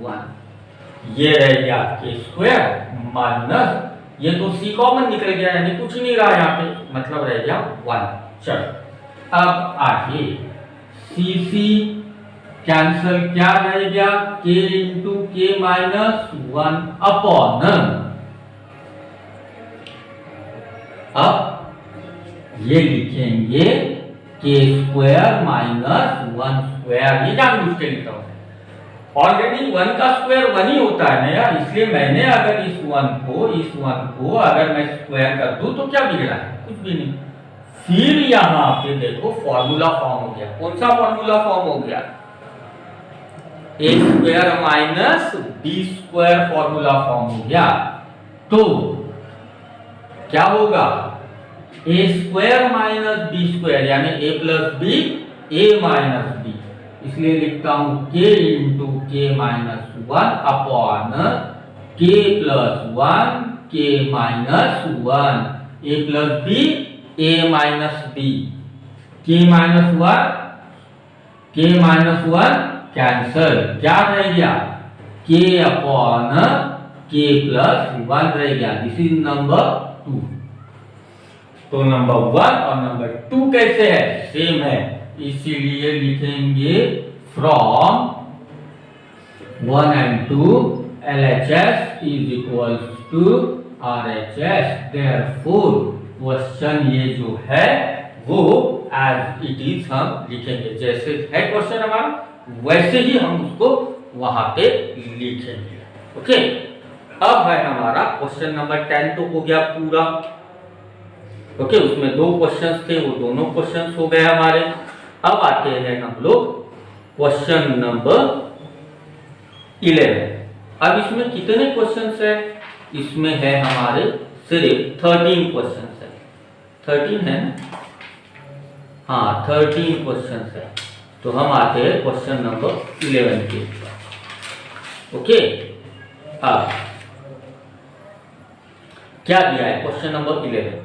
1, ये रह गया K स्क्वायर माइनस, ये तो C कॉमन निकल गया यानी कुछ नहीं रहा यहाँ पे, मतलब रह गया 1। चलो अब आगे CC कैंसल, क्या रह गया K into K minus 1 upon, अब ये लिखेंगे K स्क्वायर माइनस 1 स्क्वायर, ये जानबूझ के लिखा हूं, ऑलरेडी 1 का स्क्वायर 1 ही होता है ना यार, इसलिए मैंने अगर इस 1 को अगर मैं स्क्वायर कर दूं तो क्या बिगड़ा है, कुछ भी नहीं। फिर यहाँ पे देखो फॉर्मूला फॉर्म हो गया, कौन सा फॉर्मूला फॉर्म हो गया, A square minus B square formula form हो गया, तो क्या होगा A square minus B square यानी A plus B A minus B, इसलिए लिखता हूं K into K minus 1 upon K plus 1 K minus 1, A plus B A minus B, K minus 1 cancel, क्या रह गया K अपॉन K प्लस 1 रह गया, दिस इज नंबर 2। तो नंबर 1 और नंबर 2 कैसे है, सेम है, इसीलिए लिखेंगे from 1 and 2 LHS is equals to RHS, therefore question ये जो है वो एज इट इज हम लिखेंगे, जैसे है क्वेश्चन हमारा वैसे ही हम उसको वहां पे लिखेंगे, ओके। अब है हमारा क्वेश्चन नंबर 10 तो हो गया पूरा, ओके उसमें 2 क्वेश्चंस थे, वो दोनों क्वेश्चंस हो गए हमारे। अब आते हैं हम लोग क्वेश्चन नंबर 11। अब इसमें कितने क्वेश्चंस है, इसमें है हमारे सिर्फ 13 क्वेश्चंस है, 13 है ना, हाँ 13 क्वेश्चंस है। तो हम आते हैं क्वेश्चन नंबर 11 के, ओके। अब क्या दिया है क्वेश्चन नंबर 11,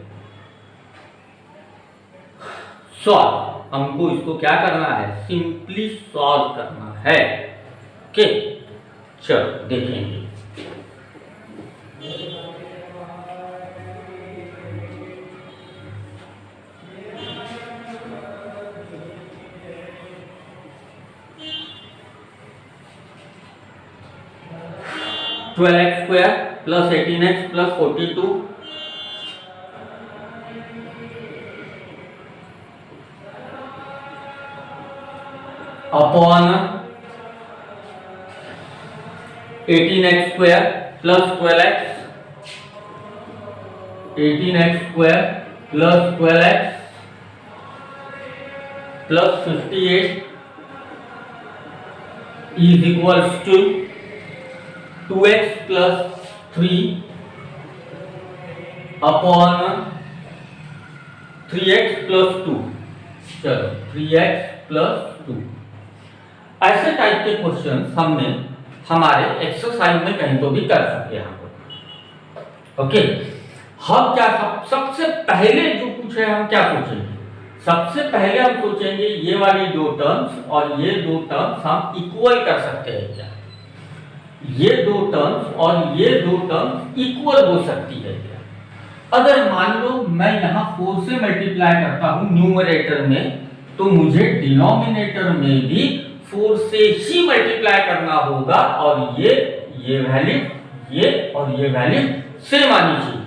सॉल्व, हमको इसको क्या करना है, सिंपली सॉल्व करना है, ओके। चलो देखेंगे, twelve X square plus 18x plus 42 upon 18x square plus 12x, 18x square plus 12x plus 58 is equals to 2x plus 3 upon 3x plus 2, चलो 3x प्लस 2। ऐसे टाइप के क्वेश्चन हमने हमारे एक्सरसाइज में कहीं तो भी कर चुके हैं, ओके। हम क्या सबसे पहले जो पूछे हम क्या सोचेंगे, सबसे पहले हम सोचेंगे ये वाली 2 टर्म्स और ये 2 टर्म्स हम इक्वल कर सकते हैं क्या, ये 2 टर्म्स और ये 2 टर्म्स इक्वल हो सकती है क्या। अगर मान लो मैं यहाँ 4 से मल्टीप्लाई करता हूँ न्यूमरेटर में तो मुझे डिनोमिनेटर में भी 4 से ही मल्टीप्लाई करना होगा और ये वैल्यू ये और ये वैल्यू सेम आनी चाहिए।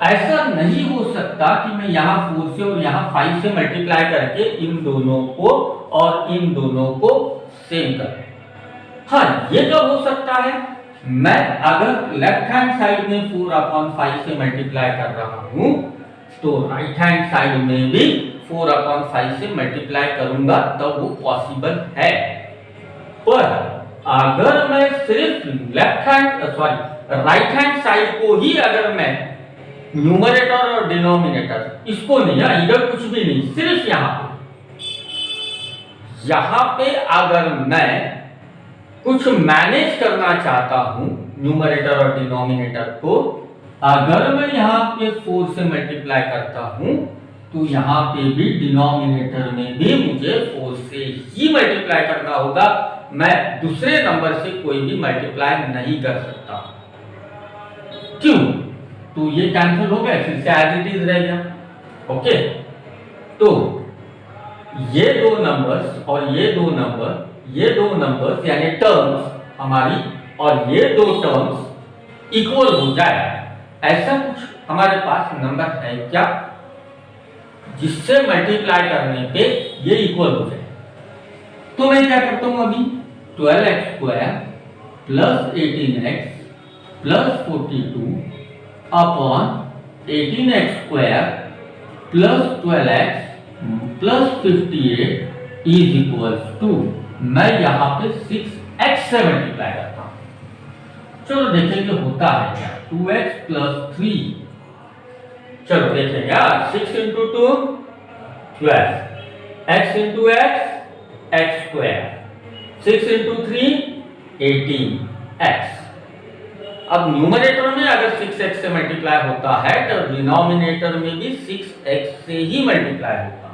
ऐसा नहीं हो सकता कि मैं यहाँ 4 से और यहाँ 5 से मल्टीप्लाई करके इन दोनों को और इन दोनों को सेम करूं। हाँ, ये कब हो सकता है? मैं अगर लेफ्ट हैंड साइड में 4/5 से मल्टीप्लाई कर रहा हूं तो राइट हैंड साइड में भी 4/5 से मल्टीप्लाई करूंगा तब वो पॉसिबल है। पर अगर मैं सिर्फ राइट हैंड साइड को ही अगर मैं न्यूमरेटर और डिनोमिनेटर इसको नहीं, इधर कुछ भी नहीं, सिर्फ यहां पे अगर मैं कुछ मैनेज करना चाहता हूं न्यूमरेटर और डिनोमिनेटर को, अगर मैं यहाँ पे 4 से मल्टीप्लाई करता हूं तो यहाँ पे भी डिनोमिनेटर में भी मुझे 4 से ही मल्टीप्लाई करना होगा। मैं दूसरे नंबर से कोई भी मल्टीप्लाई नहीं कर सकता। क्यों? तो ये कैंसिल हो गया, फिर से एज इट इज रह गया। ओके, तो ये दो नंबर्स और ये दो नंबर्स यानी टर्म्स हमारी और ये दो टर्म्स इक्वल हो जाए, ऐसा कुछ हमारे पास नंबर है क्या जिससे मल्टीप्लाई करने पे ये इक्वल हो जाए? तो मैं क्या करता हूं अभी, 12x² plus 18x plus 42 upon 18x² plus 12x plus 58 is equal to, मैं यहां पे 6x से मल्टीप्लाई करता हूं। चलो देखेंगे होता है क्या। 2x प्लस 3, चलो देखेंगे 6 into 2 12, x into x² 6 into 3 18x। अब न्यूमरेटर में अगर 6x से मल्टीप्लाई होता है तो डिनोमिनेटर में भी 6x से ही मल्टीप्लाई होगा।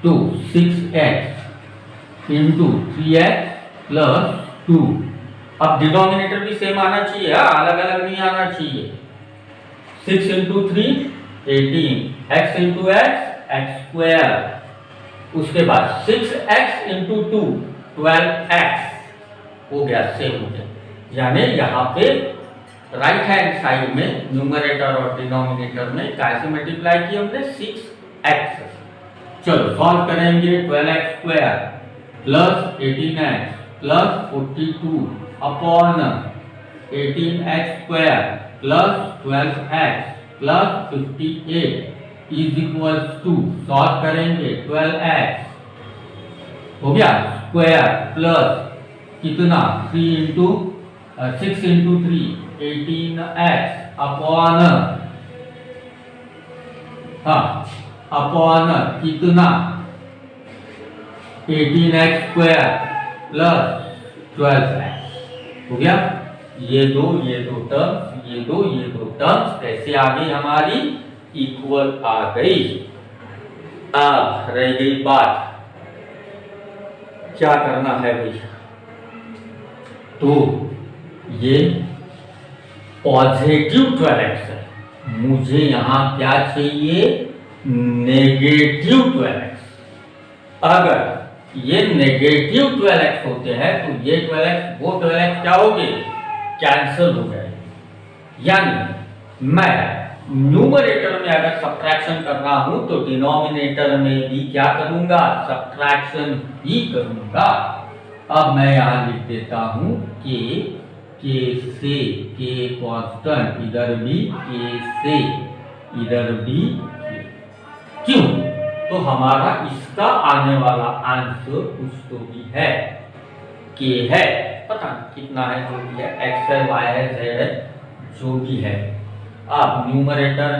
तो 6x इंटू 3x प्लस 2, अब डिनोमिनेटर भी सेम आना चाहिए, अलग अलग नहीं आना चाहिए। 6 इंटू 3 18, x इंटू x² उसके बाद 6x इंटू 2 12x हो गया, सेम हो गया। यानी यहाँ पे राइट हैंड साइड में न्यूमरेटर और डिनोमिनेटर में कैसे मल्टीप्लाई किया हमने, 6x। चलो सॉल्व करेंगे। 12x² plus 18x plus 42 upon 18x² plus 12x plus 58 is equal to, solve करेंगे 12x हो गया स्क्वायर प्लस कितना 3 इंटू 6 इंटू 3 18x अपॉन कितना 18x² प्लस 12x हो गया। ये दो टर्म्स कैसे आ गई हमारी, इक्वल आ गई। अब रह गई बात क्या करना है भाई, तो ये पॉजिटिव 12x है, मुझे यहां क्या चाहिए, नेगेटिव 12x। अगर ये नेगेटिव 12x होते हैं तो ये 12x वो 12x क्या हो गए, कैंसिल हो जाएगी। यानी मैं न्यूमरेटर में अगर सब्ट्रैक्शन कर रहा हूं तो डिनोमिनेटर में भी क्या करूंगा, सब्ट्रैक्शन ही करूंगा। अब मैं यहां लिख देता हूं के से, के कांस्टेंट, इधर भी के से, इधर भी के। क्यों? तो हमारा इसका आने वाला आंसर कुछ तो भी है, के है, पता नहीं कितना है, जो भी है, x है, y है, z है, जो भी है। अब न्यूमरेटर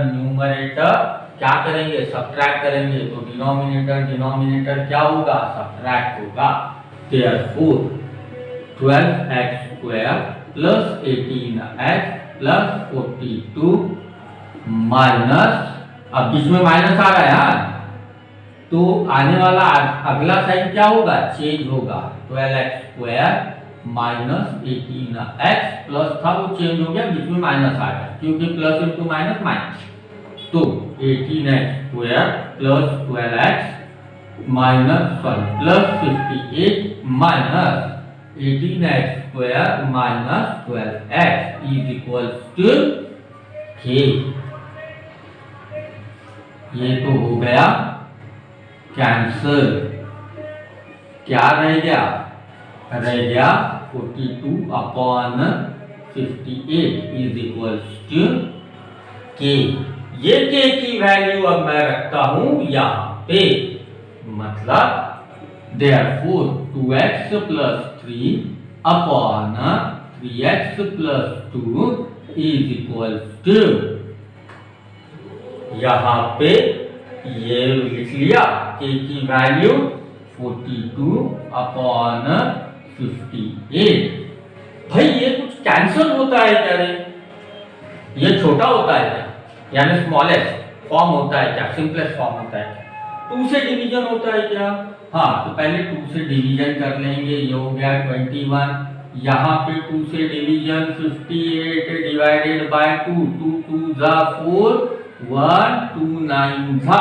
क्या करेंगे, सब्ट्रैक्ट करेंगे, तो डिनोमिनेटर क्या होगा, सब्ट्रैक्ट होगा। Therefore 12x² plus 18x plus 42 minus, अब बीच में माइनस आ रहा है, तो आने वाला अगला साइड क्या होगा, चेंज होगा। 12x² माइनस 18x प्लस था वो चेंज हो गया, बीच में माइनस आ गया क्योंकि प्लस इंटू माइनस माइनस, तो 18x² plus 12x plus 58 minus 18x² minus 12x is equals to k। ये तो हो गया कैंसल। क्या रह गया? रह गया 42/58 इज इक्वल्स टू k। ये k की वैल्यू अब मैं रखता हूं यहां पे, मतलब therefore 2x plus 3 upon 3x plus 2 is equals to, यहां पे ये लिख लिया k की वैल्यू 42/58। भाई ये कुछ कैंसिल होता है क्या रे? ये छोटा होता है क्या, यानी स्मॉलेस्ट फॉर्म होता है क्या, सिंपलेस्ट फॉर्म होता है क्या? 2 से डिवीजन होता है क्या? हाँ, तो पहले 2 से डिवीजन कर लेंगे। ये हो गया 21, यहाँ पे 2 से डिवीजन 58 डिवाइडेड बाय 2, 2 2 जा 4, 1 2 9 जा,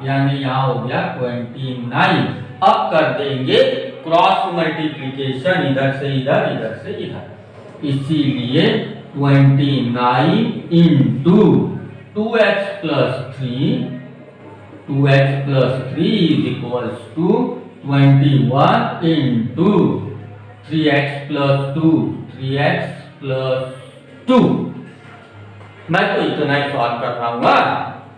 यानी यहाँ हो गया 29। अब कर देंगे क्रॉस मल्टीप्लिकेशन, इधर से इधर, इधर से इधर, इसीलिए 29 into 2x plus 3 is equals to 21 into 3x plus 2 मैं तो इतना ही सॉल्व कर रहा हूँ।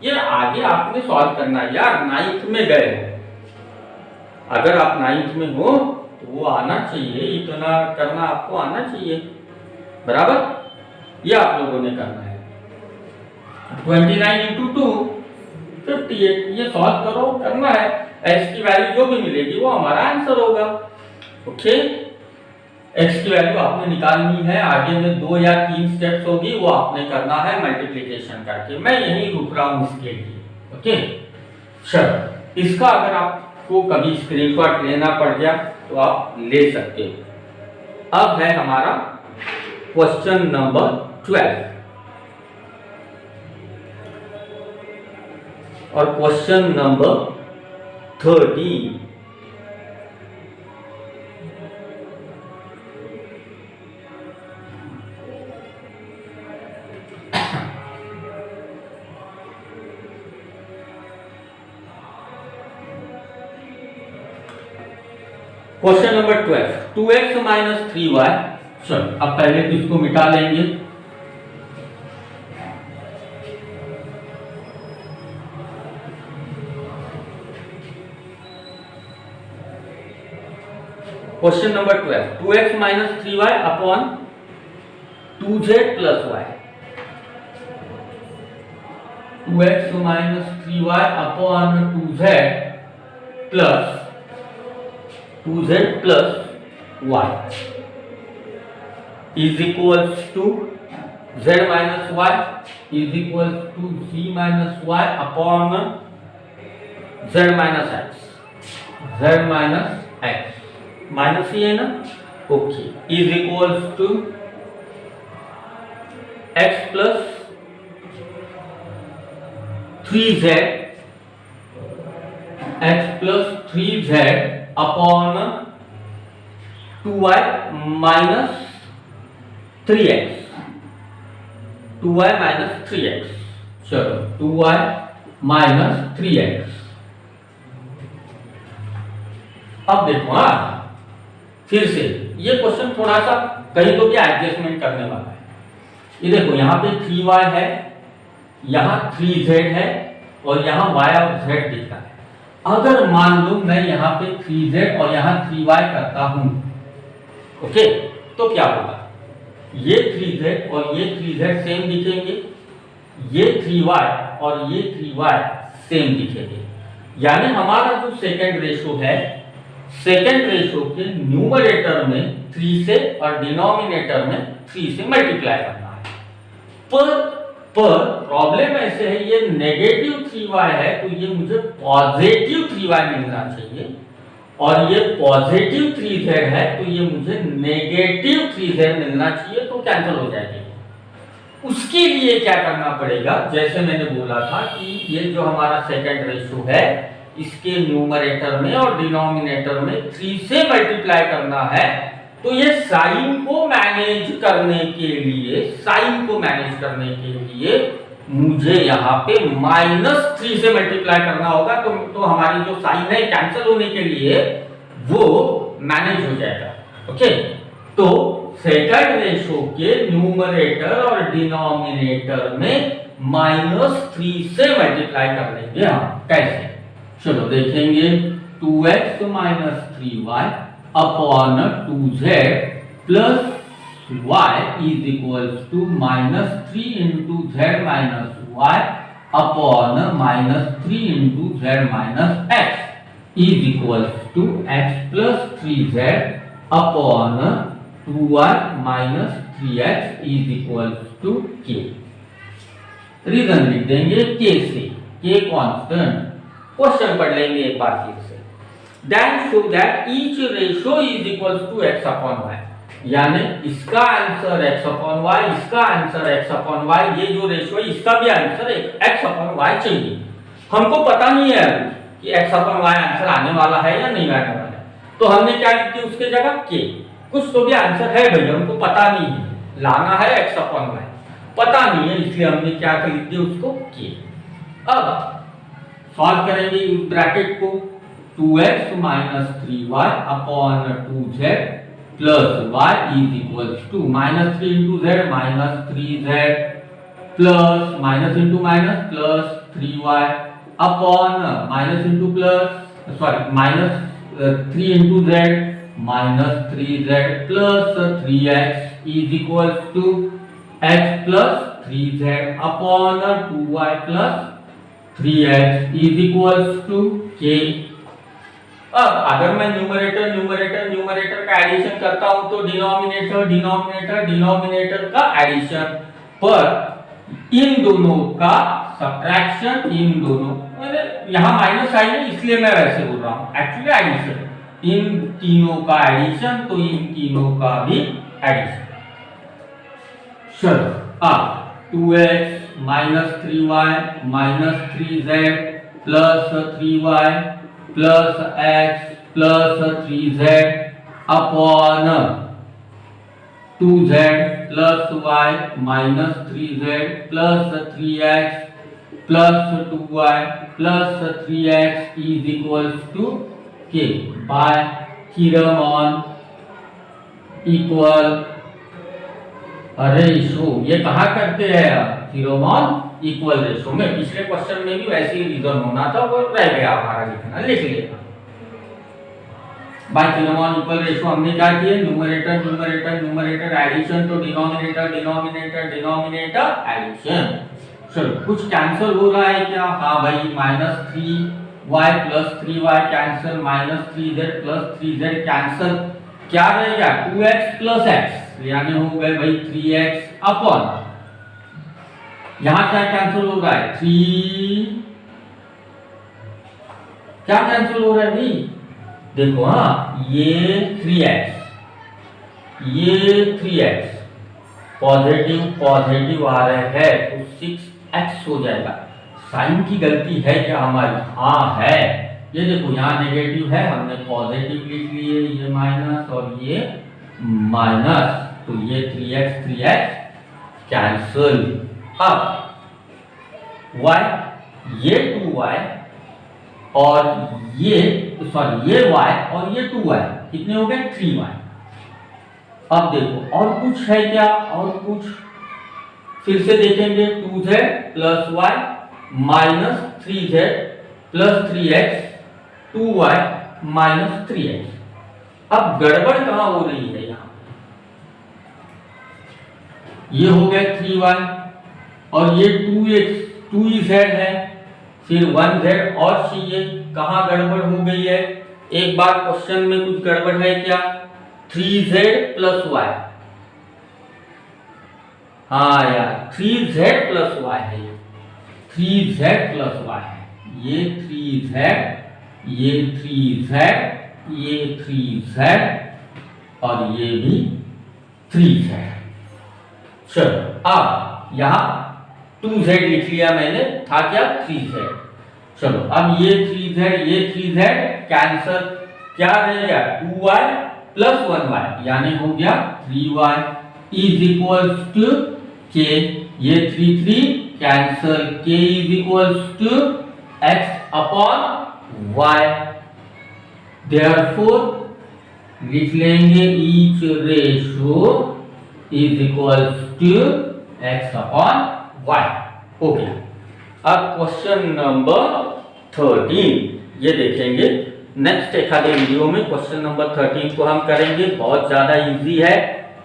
ये आगे आपने सॉल्व करना है यार। 9th में गए, अगर आप 9th में हो तो वो आना चाहिए, इतना करना आपको आना चाहिए, बराबर। ये आप लोगों ने करना है। 29 into 2 58, ये सॉल्व करो, करना है। x की वैल्यू जो भी मिलेगी वो हमारा आंसर होगा। ओके, x की वैल्यू आपने निकालनी है, आगे में 2 या 3 स्टेप्स होगी, वो आपने करना है मल्टीप्लिकेशन करके। मैं यहीं रुक रहा हूं इसके लिए। ओके, चलो, इसका अगर आपको कभी स्क्रीनशॉट लेना पड़ गया तो आप ले सकते हो। अब है हमारा क्वेश्चन नंबर 12 और question number 13। Question number 12, 2x minus 3y। चलो, अब पहले तो इसको मिटा लेंगे। Question number 12, 2x minus 3y upon 2z plus y। 2x minus 3y upon 2z plus y is equals to z minus y is equals to z minus y upon z minus x minus ही है ना। Okay, is equals to x plus 3z upon 2y minus 3x। चलो, 2y माइनस 3x। अब देखो, फिर से ये क्वेश्चन थोड़ा सा कहीं तो भी एडजस्टमेंट करने वाला है। ये देखो, यहाँ पे 3y है, यहाँ 3z है और यहाँ y और z दिख रहा है। अगर मान लो मैं यहाँ पे 3z और यहाँ 3y करता हूं, ओके, तो क्या होगा? ये 3z और ये 3z सेम दिखेंगे, ये 3y और ये 3y सेम दिखेंगे। यानी हमारा जो सेकंड रेशो है, सेकंड रेशो के न्यूमरेटर में 3 से और डिनोमिनेटर में 3 से मल्टीप्लाई करना है। पर प्रॉब्लम ऐसे है, ये नेगेटिव 3y है तो ये मुझे पॉजिटिव 3y मिलना चाहिए, और ये पॉजिटिव 3z है तो ये मुझे नेगेटिव 3z मिलना चाहिए, तो कैंसिल हो जाएगी। उसके लिए क्या करना पड़ेगा, जैसे मैंने बोला था कि ये जो हमारा सेकंड रेशो है इसके न्यूमरेटर में और डिनोमिनेटर में 3 से मल्टीप्लाई करना है। तो ये साइन को मैनेज करने के लिए मुझे यहाँ पे -3 से मल्टीप्लाई करना होगा। तो हमारी जो साइन है कैंसिल होने के लिए वो मैनेज हो जाएगा। ओके, तो सेकंड रेशो के न्यूमरेटर और डिनोमिनेटर में -3 से मल्टीप्लाई कर लेंगे हम। कैसे, चलो देखेंगे। 2x - 3y upon 2z plus y is equals to -3 into z minus y upon -3 into z minus x is equals to x plus 3z upon 2y minus 3x is equals to k। Reason लिख देंगे k से, k कांस्टेंट। क्वेश्चन पढ़ लेंगे एक बार फिर से। Then show that each ratio is equals to x upon y, यानी इसका आंसर x upon y, इसका आंसर x upon y, ये जो रेशियो है इसका भी आंसर x upon y चाहिए। हमको पता नहीं है कि x upon y आंसर आने वाला है या नहीं आने वाला है, तो हमने क्या लिख दिया उसके जगह k। कुछ तो भी आंसर है भैया, हमको पता नहीं है, लाना है x upon y, पता नहीं है, इसलिए हमने क्या कर लिख दिया उसको k। अब सॉल्व करेंगे इस ब्रैकेट को। 2x minus 3y upon 2z plus y is equals to -3 into z minus 3z plus minus into minus plus 3y upon minus into plus minus 3 into z minus 3z plus 3x is equals to x plus 3z upon 2y plus 3x is equals to k। अब अगर मैं न्यूमरेटर का एडिशन करता हूं तो डिनोमिनेटर का एडिशन, पर इन दोनों का सब्ट्रैक्शन, इन दोनों मैंने यहाँ माइनस आई है इसलिए मैं वैसे बोल रहा हूँ, एक्चुअली एडिशन, इन तीनों का एडिशन तो इन तीनों का भी एडिशन। चलो अब 2x minus 3y minus 3z plus 3y plus x plus 3z upon 2z plus y minus 3z plus 3x plus 2y plus 3x is equals to k by theorem on equal ratio. ये कहाँ करते हैं थ्योरम ऑन इक्वल रेशो में, पिछले क्वेश्चन में भी वैसे ही रीजन होना था, वो रह गया हमारा लिखना, लिख लिया। Bye theorem on equal ratio हमने क्या किया, न्यूमरेटर एडिशन तो डिनोमिनेटर एडिशन। चलो कुछ कैंसिल हो रहा है क्या, हाँ भाई -3y plus 3y cancel, -3z plus 3z cancel, क्या रहेगा 2x प्लस x, यानी हो गए भाई 3x अपॉन, यहां क्या कैंसिल हो रहा है 3, क्या कैंसिल हो रहा है भाई, देखो हाँ ये 3x ये 3x पॉजिटिव आ रहे हैं तो 6x हो जाएगा। साइन की गलती है क्या हमारी, हाँ है, ये देखो यहाँ नेगेटिव है, हमने पॉजिटिव लिख लिए, ये माइनस और ये माइनस, तो ये 3x कैंसिल। अब y, ये 2y और ये y और ये 2y कितने हो गए 3y। अब देखो और कुछ है क्या, और कुछ फिर से देखेंगे, 2z plus y minus 3z plus 3x 2y minus 3x। अब गड़बड़ कहाँ हो रही है, यहाँ ये हो गया 3y और ये 2z है, फिर 1z और चाहिए, कहाँ गड़बड़ हो गई है, एक बार क्वेश्चन में कुछ गड़बड़ है क्या, 3z प्लस y, हाँ यार 3z प्लस y है, 3z प्लस y है, ये 3z ये 3z और ये भी 3z। चलो अब यहाँ 2z लिख लिया मैंने, था क्या 3z। चलो अब ये 3z कैंसल, क्या रहेगा 2y प्लस 1y यानी हो गया 3y is equals to k, ये 3 cancel, k is equals to x upon y। Therefore लिख लेंगे each ratio is equals to x upon y। हो गया। अब क्वेश्चन नंबर 13 ये देखेंगे नेक्स्ट एक आधे वीडियो में। क्वेश्चन नंबर 13 को हम करेंगे, बहुत ज्यादा इजी है,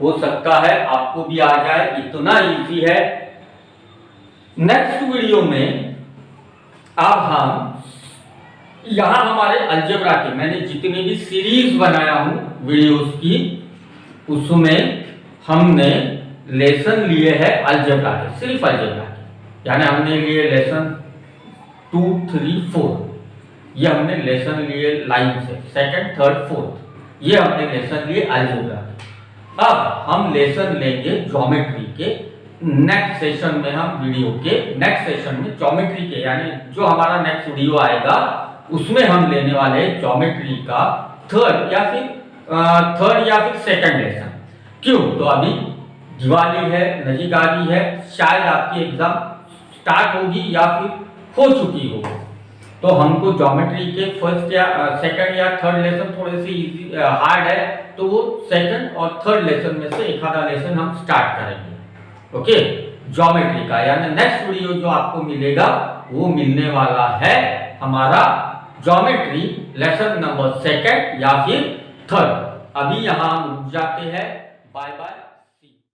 हो सकता है आपको भी आ जाए, इतना इजी है। नेक्स्ट वीडियो में अब हम यहां हमारे अलजेब्रा के मैंने जितनी भी सीरीज बनाया हूं वीडियोस की, उसमें हमने लेसन लिए हैं अलजेब्रा के, सिर्फ अलजेब्रा के। यानी हमने लिए लेसन 2, 3, 4, ये हमने लेसन लिए लाइन से, सेकंड, थर्ड, फोर्थ, ये हमने लेसन लिए अलजेब्रा के। अब हम लेसन लेंगे ज्योमेट्री के नेक्स्ट सेशन में। हम वीडियो के नेक्स्ट सेशन में ज्योमेट्री के, यानी जो हमारा नेक्स्ट वीडियो आएगा उसमें हम लेने वाले हैं ज्योमेट्री का थर्ड या फिर सेकंड लेसन। क्यों? तो अभी दिवाली है, नजीक आ रही है, शायद आपकी एग्जाम स्टार्ट होगी या फिर हो चुकी होगी, तो हमको ज्योमेट्री के फर्स्ट या सेकंड या थर्ड लेसन थोड़े से इजी हार्ड है, तो वो सेकंड और थर्ड लेसन में से एक आधा लेसन हम स्टार्ट करेंगे। ओके, ज्योमेट्री का, यानी नेक्स्ट वीडियो जो आपको मिलेगा वो मिलने वाला है हमारा ज्योमेट्री लेसन नंबर सेकंड या फिर थर्ड। अभी यहाँ हम रुक जाते हैं। Bye bye.